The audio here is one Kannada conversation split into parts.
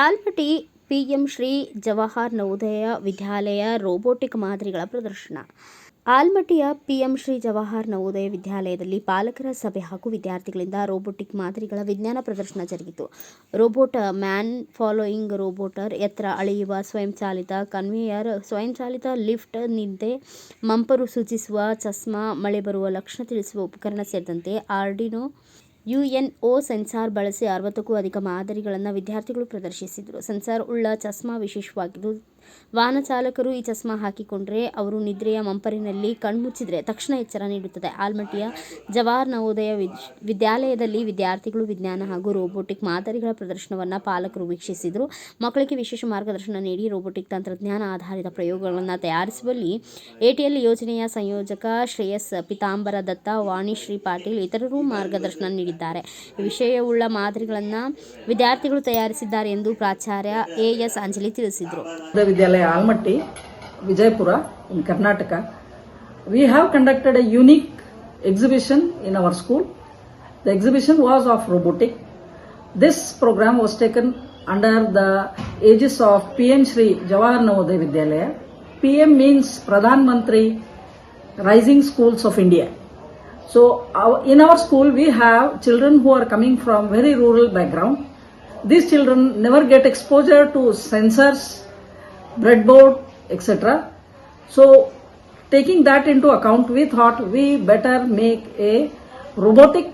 ಆಲ್ಮಟ್ಟಿ ಪಿಎಂ ಶ್ರೀ ಜವಾಹರ್ ನವೋದಯ ವಿದ್ಯಾಲಯ ರೋಬೋಟಿಕ್ ಮಾದರಿಗಳ ಪ್ರದರ್ಶನ. ಆಲ್ಮಟ್ಟಿಯ ಪಿಎಂ ಶ್ರೀ ಜವಾಹರ್ ನವೋದಯ ವಿದ್ಯಾಲಯದಲ್ಲಿ ಪಾಲಕರ ಸಭೆ ಹಾಗೂ ವಿದ್ಯಾರ್ಥಿಗಳಿಂದ ರೋಬೋಟಿಕ್ ಮಾದರಿಗಳ ವಿಜ್ಞಾನ ಪ್ರದರ್ಶನ ಜರುಗಿತು. ರೋಬೋಟ್ ಮ್ಯಾನ್ ಫಾಲೋಯಿಂಗ್ ರೋಬೋಟರ್, ಎತ್ತರ ಅಳೆಯುವ ಸ್ವಯಂಚಾಲಿತ ಕನ್ವೇಯರ್, ಸ್ವಯಂಚಾಲಿತ ಲಿಫ್ಟ್, ನಿದ್ದೆ ಮಂಪರು ಸೂಚಿಸುವ ಚಸ್ಮಾ, ಮಳೆ ಬರುವ ಲಕ್ಷಣ ತಿಳಿಸುವ ಉಪಕರಣ ಸೇರಿದಂತೆ ಆರ್ಡಿನೋ ಯುಎನ್ಒ ಸೆನ್ಸಾರ್ ಬಳಸಿ 60ಕ್ಕೂ ಅಧಿಕ ಮಾದರಿಗಳನ್ನು ವಿದ್ಯಾರ್ಥಿಗಳು ಪ್ರದರ್ಶಿಸಿದರು. ಸೆನ್ಸಾರ್ ಉಳ್ಳ ಚಸ್ಮಾ ವಿಶೇಷವಾಗಿದ್ದು, ವಾಹನ ಚಾಲಕರು ಈ ಚಸ್ಮಾ ಹಾಕಿಕೊಂಡರೆ ಅವರು ನಿದ್ರೆಯ ಮಂಪರಿನಲ್ಲಿ ಕಣ್ಮುಚ್ಚಿದರೆ ತಕ್ಷಣ ಎಚ್ಚರ ನೀಡುತ್ತದೆ. ಆಲ್ಮಟ್ಟಿಯ ಜವಾಹರ್ ನವೋದಯ ವಿದ್ಯಾಲಯದಲ್ಲಿ ವಿದ್ಯಾರ್ಥಿಗಳು ವಿಜ್ಞಾನ ಹಾಗೂ ರೋಬೋಟಿಕ್ ಮಾದರಿಗಳ ಪ್ರದರ್ಶನವನ್ನು ಪಾಲಕರು ವೀಕ್ಷಿಸಿದರು. ಮಕ್ಕಳಿಗೆ ವಿಶೇಷ ಮಾರ್ಗದರ್ಶನ ನೀಡಿ ರೋಬೋಟಿಕ್ ತಂತ್ರಜ್ಞಾನ ಆಧಾರಿತ ಪ್ರಯೋಗಗಳನ್ನು ತಯಾರಿಸುವಲ್ಲಿ ಎಟಿಎಲ್ ಯೋಜನೆಯ ಸಂಯೋಜಕ ಶ್ರೇಯಸ್ ಪಿತಾಂಬರ ದತ್ತ, ವಾಣಿಶ್ರೀ ಪಾಟೀಲ್ ಇತರರು ಮಾರ್ಗದರ್ಶನ ನೀಡಿದ್ದಾರೆ. ವಿಷಯವುಳ್ಳ ಮಾದರಿಗಳನ್ನು ವಿದ್ಯಾರ್ಥಿಗಳು ತಯಾರಿಸಿದ್ದಾರೆ ಎಂದು ಪ್ರಾಚಾರ್ಯ ಎಎಸ್ ಅಂಜಲಿ ತಿಳಿಸಿದರು. ವಿದ್ಯಾಲಯ Almatti, Vijaypura in Karnataka. We have conducted a unique exhibition in our school. The exhibition was of robotic. This program was taken under the aegis of PM Shri Jawahar Navodaya Vidyalaya. PM means Pradhan Mantri Rising Schools of India. So in our school we have children who are coming from very rural background. These children never get exposure to sensors, breadboard, etc. So taking that into account, we thought we better make a robotic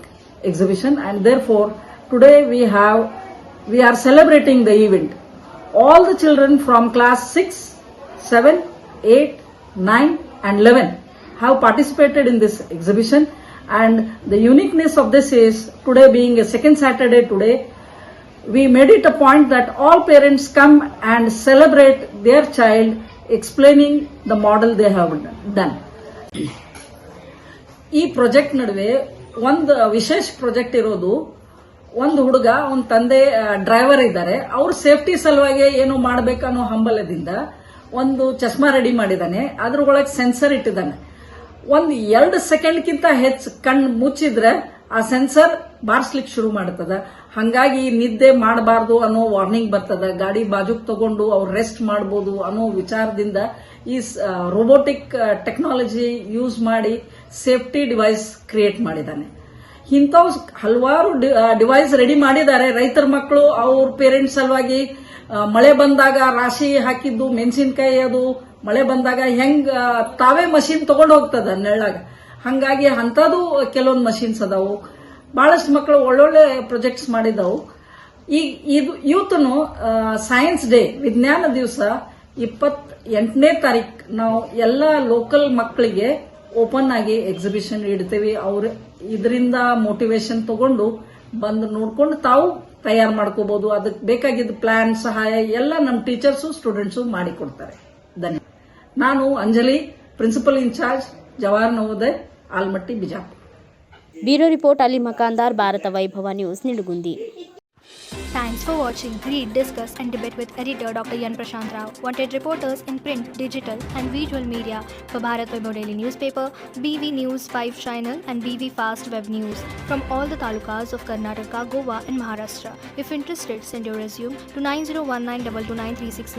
exhibition, and therefore today we are celebrating the event. All the children from class 6, 7, 8, 9 and 11 have participated in this exhibition, and the uniqueness of this is, today being a second Saturday today, we made it a point that all parents come and celebrate their child explaining the model they have done. ಈ ಪ್ರಾಜೆಕ್ಟ್ ನಡುವೆ ಒಂದು ವಿಶೇಷ ಪ್ರಾಜೆಕ್ಟ್ ಇರೋದು, ಒಂದು ಹುಡುಗ, ಒಂದು ತಂದೆ ಡ್ರೈವರ್ ಇದ್ದಾರೆ. ಅವ್ರ ಸೇಫ್ಟಿ ಸಲುವಾಗಿ ಏನು ಮಾಡಬೇಕನ್ನೋ ಹಂಬಲದಿಂದ ಒಂದು ಚಸ್ಮಾ ರೆಡಿ ಮಾಡಿದಾನೆ. ಅದ್ರೊಳಗೆ ಸೆನ್ಸರ್ ಇಟ್ಟಿದ್ದಾನೆ. ಒಂದು 2 ಸೆಕೆಂಡ್ಗಿಂತ ಹೆಚ್ಚು ಕಣ್ಣು ಮುಚ್ಚಿದ್ರೆ ಆ ಸೆನ್ಸರ್ ಬಾರಿಸ್ಲಿಕ್ಕೆ ಶುರು ಮಾಡ್ತದ. ಹಂಗಾಗಿ ನಿದ್ದೆ ಮಾಡಬಾರ್ದು ಅನ್ನೋ ವಾರ್ನಿಂಗ್ ಬರ್ತದ. ಗಾಡಿ ಬಾಜುಕ್ ತಗೊಂಡು ಅವ್ರು ರೆಸ್ಟ್ ಮಾಡಬಹುದು ಅನ್ನೋ ವಿಚಾರದಿಂದ ಈ ರೋಬೋಟಿಕ್ ಟೆಕ್ನಾಲಜಿ ಯೂಸ್ ಮಾಡಿ ಸೇಫ್ಟಿ ಡಿವೈಸ್ ಕ್ರಿಯೇಟ್ ಮಾಡಿದ್ದಾನೆ. ಇಂಥವು ಹಲವಾರು ಡಿವೈಸ್ ರೆಡಿ ಮಾಡಿದ್ದಾರೆ. ರೈತರ ಮಕ್ಕಳು ಅವ್ರ ಪೇರೆಂಟ್ಸ್ ಸಲುವಾಗಿ ಮಳೆ ಬಂದಾಗ ರಾಶಿ ಹಾಕಿದ್ದು ಮೆಣಸಿನಕಾಯಿ, ಅದು ಮಳೆ ಬಂದಾಗ ಹೆಂಗ್ ತಾವೇ ಮಷೀನ್ ತಗೊಂಡು ಹೋಗ್ತದ ನೆಳ್ಳಾಗ, ಹಂಗಾಗಿ ಅಂತದ್ದು ಕೆಲವೊಂದು ಮಷೀನ್ಸ್ ಅದಾವು. ಬಹಳಷ್ಟು ಮಕ್ಕಳು ಒಳ್ಳೊಳ್ಳೆ ಪ್ರೊಜೆಕ್ಟ್ಸ್ ಮಾಡಿದವು. ಇದು ಇವತ್ತನು ಸೈನ್ಸ್ ಡೇ, ವಿಜ್ಞಾನ ದಿವಸ 28ನೇ ತಾರೀಕು ನಾವು ಎಲ್ಲ ಲೋಕಲ್ ಮಕ್ಕಳಿಗೆ ಓಪನ್ ಆಗಿ ಎಕ್ಸಿಬಿಷನ್ ಇಡ್ತೇವೆ. ಅವ್ರು ಇದರಿಂದ ಮೋಟಿವೇಶನ್ ತಗೊಂಡು ಬಂದು ನೋಡ್ಕೊಂಡು ತಾವು ತಯಾರು ಮಾಡ್ಕೋಬಹುದು. ಅದಕ್ಕೆ ಬೇಕಾಗಿದ್ದ ಪ್ಲಾನ್, ಸಹಾಯ ಎಲ್ಲ ನಮ್ಮ ಟೀಚರ್ಸು ಸ್ಟೂಡೆಂಟ್ಸು ಮಾಡಿಕೊಡ್ತಾರೆ. ಧನ್ಯವಾದ. ನಾನು Anjali, principal in charge, Jawahar Navodaya, Almatti, Bijapur. Bureau report Ali Makandar, Bharat Vaibhav news, Nidagundi. Thanks for watching. Read, discuss and debate with editor Dr. Yan Prashant Rao. Wanted reporters in print, digital and visual media for Bharat Vaibhav Daily Newspaper, BV News 5 Channel and BV Fast Web News from all the talukas of Karnataka, Goa and Maharashtra. If interested, send your resume to 9019229369.